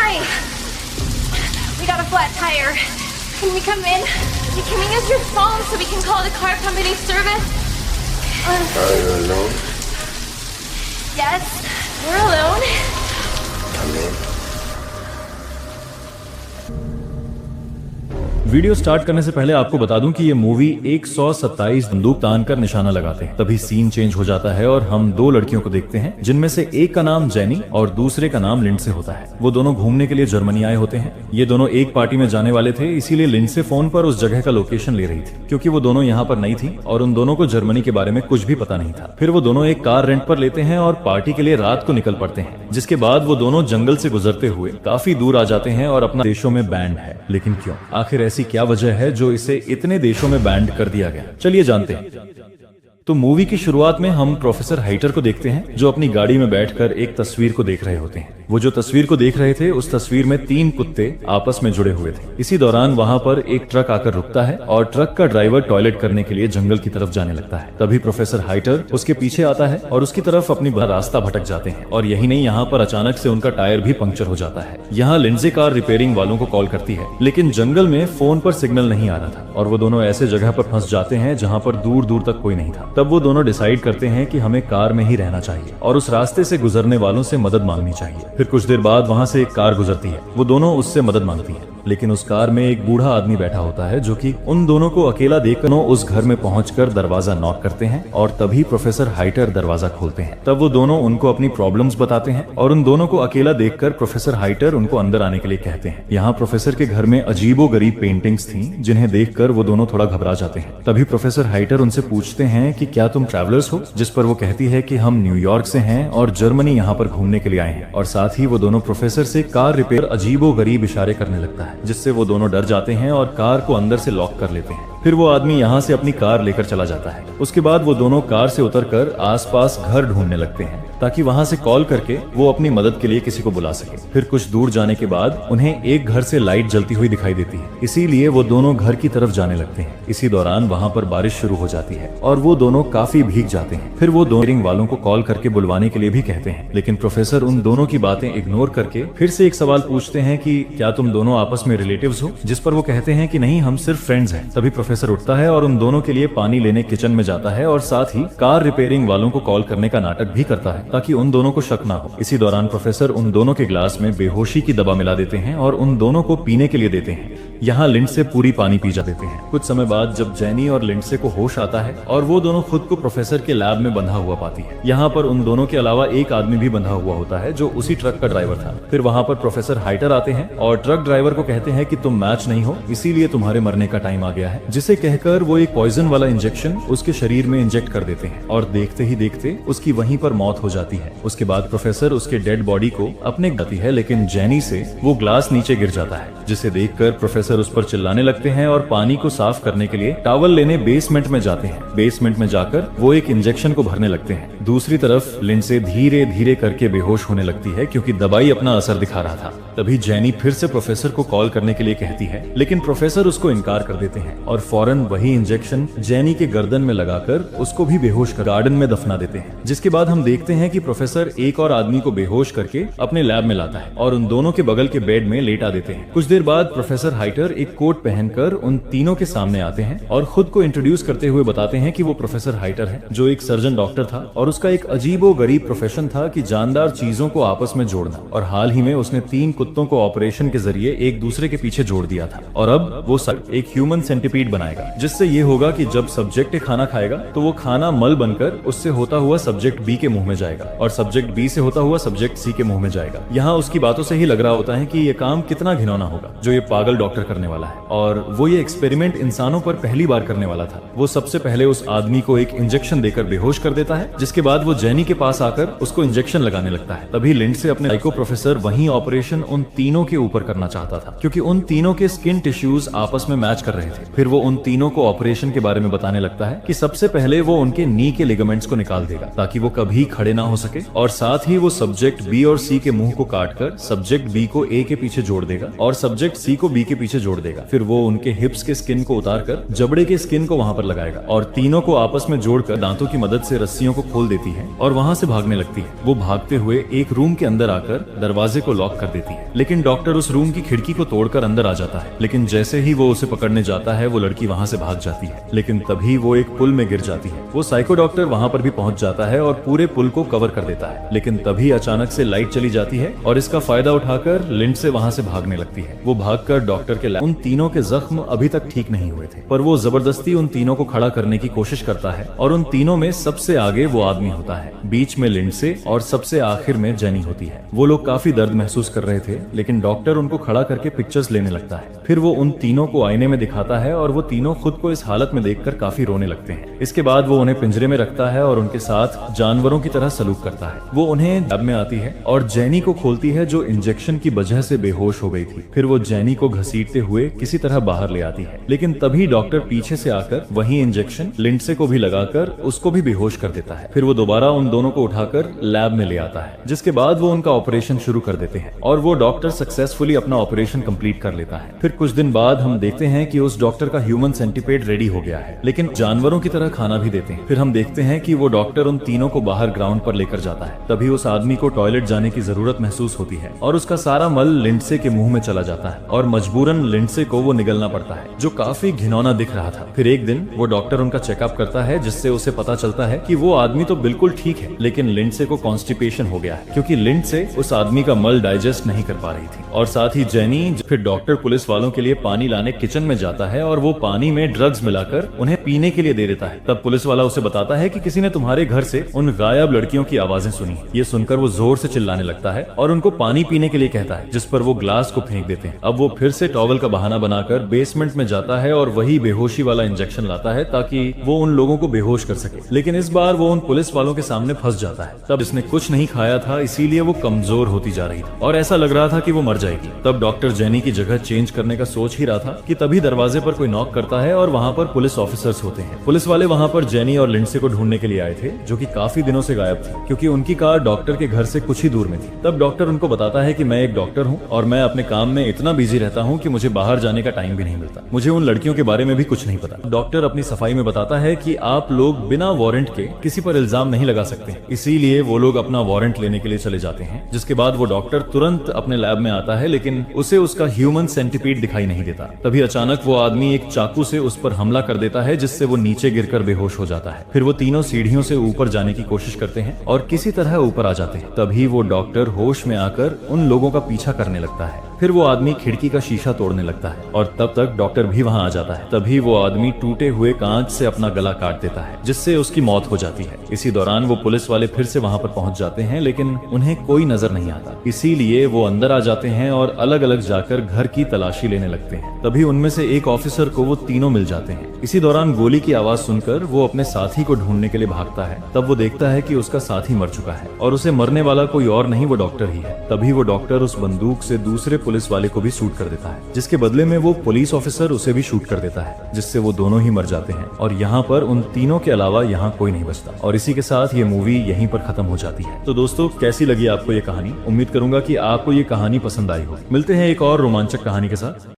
Hi. We got a flat tire. Can we come in? Can we use your phone so we can call the car company service? Are you alone? Yes, we're alone. Come in. Video start करने से पहले आपको बता दूं कि ये movie 127 बंदूक तान कर निशाना लगाते हैं। तभी सीन चेंज हो जाता है और हम दो लड़कियों को देखते हैं, जिनमें से एक का नाम जेनी और दूसरे का नाम लिंडसे होता है। वो दोनों घूमने के लिए जर्मनी आए होते हैं। ये दोनों एक पार्टी में जाने वाले थे, इसीलिए लिंडसे फोन पर उस जगह का लोकेशन ले रही थी, क्योंकि वो दोनों यहाँ पर नई थी और उन दोनों को जर्मनी के बारे में कुछ भी पता नहीं था। फिर वो दोनों एक कार रेंट पर लेते हैं और पार्टी के लिए रात को निकल पड़ते हैं, जिसके बाद वो दोनों जंगल से गुजरते हुए काफी दूर आ जाते हैं और अपना देशों में बैंड है। लेकिन क्यों? आखिर ऐसी क्या वजह है जो इसे इतने देशों में बैंड कर दिया गया? चलिए जानते हैं। तो मूवी की शुरुआत में हम प्रोफेसर हाइटर को देखते हैं, जो अपनी गाड़ी में बैठकर एक तस्वीर को देख रहे होते हैं। वो जो तस्वीर को देख रहे थे, उस तस्वीर में 3 कुत्ते आपस में जुड़े हुए थे। इसी दौरान वहां पर एक ट्रक आकर रुकता है और ट्रक का ड्राइवर टॉयलेट करने के लिए जंगल की तरफ जाने लगता है। तभी प्रोफेसर हाइटर उसके पीछे आता है और उसकी तरफ अपनी रास्ता भटक जाते हैं। और यही नहीं, यहाँ पर अचानक से उनका टायर भी पंक्चर हो जाता है। यहाँ लिंडसे कार रिपेयरिंग वालों को कॉल करती है, लेकिन जंगल में फोन पर सिग्नल नहीं आ रहा था और वो दोनों ऐसे जगह पर फंस जाते हैं जहाँ पर दूर दूर तक कोई नहीं था। तब वो दोनों डिसाइड करते हैं कि हमें कार में ही रहना चाहिए और उस रास्ते से गुजरने वालों से मदद मांगनी चाहिए। फिर कुछ देर बाद वहां से एक कार गुजरती है। वो दोनों उससे मदद मांगती हैं, लेकिन उस कार में एक बूढ़ा आदमी बैठा होता है, जो कि उन दोनों को अकेला देखकर उस घर में पहुंचकर दरवाजा नॉक करते हैं और तभी प्रोफेसर हाइटर दरवाजा खोलते हैं। तब वो दोनों उनको अपनी प्रॉब्लम्स बताते हैं और उन दोनों को अकेला देखकर प्रोफेसर हाइटर उनको अंदर आने के लिए कहते हैं। यहाँ प्रोफेसर के घर में अजीबोगरीब पेंटिंग्स थी, जिन्हें देखकर वो दोनों थोड़ा घबरा जाते हैं। तभी प्रोफेसर हाइटर उनसे पूछते हैं कि क्या तुम ट्रैवलर्स हो? जिस पर वो कहती है कि हम न्यूयॉर्क से हैं और जर्मनी यहाँ पर घूमने के लिए आए हैं। और साथ ही वो दोनों प्रोफेसर से कार रिपेयर अजीबोगरीब इशारे करने लगता है, जिससे वो दोनों डर जाते हैं और कार को अंदर से लॉक कर लेते हैं। फिर वो आदमी यहाँ से अपनी कार लेकर चला जाता है। उसके बाद वो दोनों कार से उतरकर आसपास घर ढूंढने लगते हैं, ताकि वहां से कॉल करके वो अपनी मदद के लिए किसी को बुला सके। फिर कुछ दूर जाने के बाद उन्हें एक घर से लाइट जलती हुई दिखाई देती है, इसीलिए वो दोनों घर की तरफ जाने लगते हैं। इसी दौरान वहां पर बारिश शुरू हो जाती है और वो दोनों काफी भीग जाते हैं। फिर वो दोनों रिपेयरिंग वालों को कॉल करके बुलवाने के लिए भी कहते हैं, लेकिन प्रोफेसर उन दोनों की बातें इग्नोर करके फिर से एक सवाल पूछते हैं कि क्या तुम दोनों आपस में रिलेटिव्स हो? जिस पर वो कहते हैं कि नहीं, हम सिर्फ फ्रेंड्स हैं। तभी प्रोफेसर उठता है और उन दोनों के लिए पानी लेने किचन में जाता है और साथ ही कार रिपेयरिंग वालों को कॉल करने का नाटक भी करता है, ताकि उन दोनों को शक ना हो। इसी दौरान प्रोफेसर उन दोनों के ग्लास में बेहोशी की दवा मिला देते हैं और उन दोनों को पीने के लिए देते हैं। यहाँ लिंडसे पूरी पानी पी जा देते हैं। कुछ समय बाद जब जेनी और लिंडसे को होश आता है और वो दोनों खुद को प्रोफेसर के लैब में बंधा हुआ पाती है। यहाँ पर उन दोनों के अलावा एक आदमी भी बंधा हुआ होता है, जो उसी ट्रक का ड्राइवर था। फिर वहाँ पर प्रोफेसर हाइटर आते हैं और ट्रक ड्राइवर को कहते हैं कि तुम मैच नहीं हो, इसीलिए तुम्हारे मरने का टाइम आ गया है। जिसे कहकर वो एक पॉइजन वाला इंजेक्शन उसके शरीर में इंजेक्ट कर देते हैं और देखते ही देखते उसकी वहीं पर मौत हो जाती है। उसके बाद प्रोफेसर उसके डेड बॉडी को अपने गाती है, लेकिन जेनी से वो ग्लास नीचे गिर जाता है, जिसे देखकर प्रोफेसर उस पर चिल्लाने लगते हैं और पानी को साफ करने के लिए टॉवल लेने बेसमेंट में जाते हैं। बेसमेंट में जाकर वो एक इंजेक्शन को भरने लगते हैं। दूसरी तरफ लिंडसे धीरे धीरे करके बेहोश होने लगती है, क्योंकि दवाई अपना असर दिखा रहा था। तभी जेनी फिर से प्रोफेसर को कॉल करने के लिए कहती है, लेकिन प्रोफेसर उसको इनकार कर देते हैं और फौरन वही इंजेक्शन जेनी के गर्दन में लगाकर उसको भी बेहोश कर गार्डन में दफना देते हैं। जिसके बाद हम देखते हैं कि प्रोफेसर एक और आदमी को बेहोश करके अपने लैब में लाता है और उन दोनों के बगल के बेड में लेटा देते हैं। कुछ देर बाद प्रोफेसर हाइटर एक कोट पहनकर उन तीनों के सामने आते हैं और खुद को इंट्रोड्यूस करते हुए बताते हैं कि वो प्रोफेसर हाइटर है, जो एक सर्जन डॉक्टर था और उसका एक अजीबोगरीब प्रोफेशन था कि जानदार चीजों को आपस में जोड़ना। और हाल ही में उसने 3 कुत्तों को ऑपरेशन के जरिए एक दूसरे के पीछे जोड़ दिया था और अब वो एक ह्यूमन सेंटिपीड बनाएगा, जिससे ये होगा कि जब सब्जेक्ट खाना खाएगा तो वो खाना मल बनकर उससे होता हुआ सब्जेक्ट बी के मुंह में जाएगा और सब्जेक्ट बी से होता हुआ सब्जेक्ट सी के मुंह में जाएगा। यहाँ उसकी बातों से ही लग रहा होता है कि ये काम कितना घिनौना होगा जो ये पागल डॉक्टर करने वाला है। और वो ये एक्सपेरिमेंट इंसानों पर पहली बार करने वाला था। वो सबसे पहले उस आदमी को एक इंजेक्शन देकर बेहोश कर देता है, जिसके बाद वो जेनी के पास आकर उसको इंजेक्शन लगाने लगता है। तभी लिंडसे अपने साइको प्रोफेसर वही ऑपरेशन उन तीनों के ऊपर करना चाहता था, क्योंकि उन तीनों के स्किन टिश्यूज आपस में मैच कर रहे थे। फिर वो उन तीनों को ऑपरेशन के बारे में बताने लगता है कि सबसे पहले वो उनके नी के लिगामेंट्स को निकाल देगा, ताकि वो कभी खड़े ना हो सके, और साथ ही वो सब्जेक्ट बी और सी के मुंह को काटकर सब्जेक्ट बी को ए के पीछे जोड़ देगा और सब्जेक्ट सी को बी के पीछे जोड़ देगा। फिर वो उनके हिप्स के स्किन को उतारकर जबड़े के स्किन को वहां पर लगाएगा और तीनों को आपस में जोड़कर दांतों की मदद से रस्सियों को खोल देती है और वहाँ से भागने लगती है। वो भागते हुए एक रूम के अंदर आकर दरवाजे को लॉक कर देती है, लेकिन डॉक्टर उस रूम की खिड़की को तोड़कर अंदर आ जाता है। लेकिन जैसे ही वो उसे पकड़ने जाता है वो लड़की वहाँ से भाग जाती है, लेकिन तभी वो एक पुल में गिर जाती है। वो साइको डॉक्टर वहाँ पर भी पहुँच जाता है और पूरे पुल को कवर कर देता है, लेकिन तभी अचानक से लाइट चली जाती है और इसका फायदा उठाकर लिंडसे वहाँ से भागने लगती है। वो भागकर डॉक्टर के लैब। उन तीनों के जख्म अभी तक ठीक नहीं हुए थे, पर वो जबरदस्ती उन तीनों को खड़ा करने की कोशिश करता है और उन तीनों में सबसे आगे वो आदमी होता है, बीच में लिंडसे और सबसे आखिर में जेनी होती है। वो लोग काफी दर्द महसूस कर रहे थे, लेकिन डॉक्टर उनको खड़ा करके पिक्चर्स लेने लगता है। फिर वो उन तीनों को आईने में दिखाता है और वो तीनों खुद को इस हालत में देखकर काफी रोने लगते हैं। इसके बाद वो उन्हें पिंजरे में रखता है और उनके साथ जानवरों की तरह सलूक करता है। वो उन्हें लैब में आती है और जेनी को खोलती है, जो इंजेक्शन की वजह से बेहोश हो गई थी। फिर वो जेनी को घसीटते हुए किसी तरह बाहर ले आती है, लेकिन तभी डॉक्टर पीछे से आकर वही इंजेक्शन लिंडसे को भी लगाकर उसको भी बेहोश कर देता है। फिर वो दोबारा उन दोनों को उठाकर लैब में ले आता है, जिसके बाद वो उनका ऑपरेशन शुरू कर देते हैं और वो डॉक्टर सक्सेसफुली अपना ऑपरेशन कंप्लीट कर लेता है। फिर कुछ दिन बाद हम देखते हैं कि उस डॉक्टर का ह्यूमन सेंटीपेड रेडी हो गया है, लेकिन जानवरों की तरह खाना भी देते हैं। फिर हम देखते हैं कि वो डॉक्टर उन तीनों को बाहर ग्राउंड पर लेकर जाता है। तभी उस आदमी को टॉयलेट जाने की जरूरत महसूस होती है और उसका सारा मल लिंडसे के मुंह में चला जाता है और मजबूरन लिंडसे को वो निगलना पड़ता है, जो काफी घिनौना दिख रहा था। फिर एक दिन वो डॉक्टर उनका चेकअप करता है, जिससे उसे पता चलता है कि वो आदमी तो बिल्कुल ठीक है, लेकिन लिंडसे को कॉन्स्टिपेशन हो गया है, क्योंकि लिंडसे उस आदमी का मल डाइजेस्ट नहीं कर पा रही थी। और साथ ही जेनी। फिर डॉक्टर पुलिस वालों के लिए पानी लाने किचन में जाता है और वो पानी में ड्रग्स मिलाकर उन्हें पीने के लिए दे देता है। तब पुलिस वाला उसे बताता है कि किसी ने तुम्हारे घर से उन गायब लड़कियों की आवाजें सुनी। ये सुनकर वो जोर से चिल्लाने लगता है और उनको पानी पीने के लिए कहता है, जिस पर वो ग्लास को फेंक देते हैं। अब वो फिर से टॉवल का बहाना बनाकर बेसमेंट में जाता है और वही बेहोशी वाला इंजेक्शन लाता है ताकि वो उन लोगों को बेहोश कर सके, लेकिन इस बार वो उन पुलिस वालों के सामने फंस जाता है। तब इसने कुछ नहीं खाया था, इसीलिए वो कमजोर होती जा रही थी और ऐसा लग रहा था कि वो मर जाएगी। तब डॉक्टर जेनी की जगह चेंज करने का सोच ही रहा था कि तभी दरवाजे पर कोई नॉक करता है और वहाँ पर पुलिस ऑफिसर्स होते हैं। पुलिस वाले वहाँ पर जेनी और लिंडसे को ढूंढने के लिए आए थे, जो कि काफी दिनों से गायब थी, क्योंकि उनकी कार डॉक्टर के घर से कुछ ही दूर में थी। तब डॉक्टर उनको बताता है कि मैं एक डॉक्टर हूँ और मैं अपने काम में इतना बिजी रहता हूँ कि मुझे बाहर जाने का टाइम भी नहीं मिलता। मुझे उन लड़कियों के बारे में भी कुछ नहीं पता। डॉक्टर अपनी सफाई में बताता है कि आप लोग बिना वारंट के किसी पर इल्जाम नहीं लगा सकते, इसीलिए वो लोग अपना वारंट लेने के लिए चले जाते हैं। जिसके बाद वो डॉक्टर तुरंत अपने लैब में आता है, लेकिन उसे उसका ह्यूमन सेंटीपीड दिखाई नहीं देता। तभी अचानक वो आदमी एक चाकू से उस पर हमला कर देता है, जिससे वो नीचे गिरकर बेहोश हो जाता है। फिर वो तीनों सीढ़ियों से ऊपर जाने की कोशिश करते हैं और किसी तरह ऊपर आ जाते हैं। तभी वो डॉक्टर होश में आकर उन लोगों का पीछा करने लगता है। फिर वो आदमी खिड़की का शीशा तोड़ने लगता है और तब तक डॉक्टर भी वहां आ जाता है। तभी वो आदमी टूटे हुए कांच से अपना गला काट देता है, जिससे उसकी मौत हो जाती है। इसी दौरान वो पुलिस वाले फिर से वहां पर पहुंच जाते हैं, लेकिन उन्हें कोई नजर नहीं आता। इसीलिए वो अंदर आ जाते हैं और अलग अलग जाकर घर की तलाशी लेने लगते हैं। तभी उनमें से एक ऑफिसर को वो तीनों मिल जाते हैं। इसी दौरान गोली की आवाज सुनकर वो अपने साथी को ढूंढने के लिए भागता है। तब वो देखता है कि उसका साथी मर चुका है और उसे मरने वाला कोई और नहीं, वो डॉक्टर ही है। तभी वो डॉक्टर उस बंदूक से दूसरे पुलिस वाले को भी शूट कर देता है, जिसके बदले में वो पुलिस ऑफिसर उसे भी शूट कर देता है, जिससे वो दोनों ही मर जाते हैं। और यहाँ पर उन तीनों के अलावा यहाँ कोई नहीं बचता। और इसी के साथ ये मूवी यहीं पर खत्म हो जाती है। तो दोस्तों, कैसी लगी आपको ये कहानी? उम्मीद करूंगा कि आपको ये कहानी पसंद आई हो। मिलते हैं एक और रोमांचक कहानी के साथ।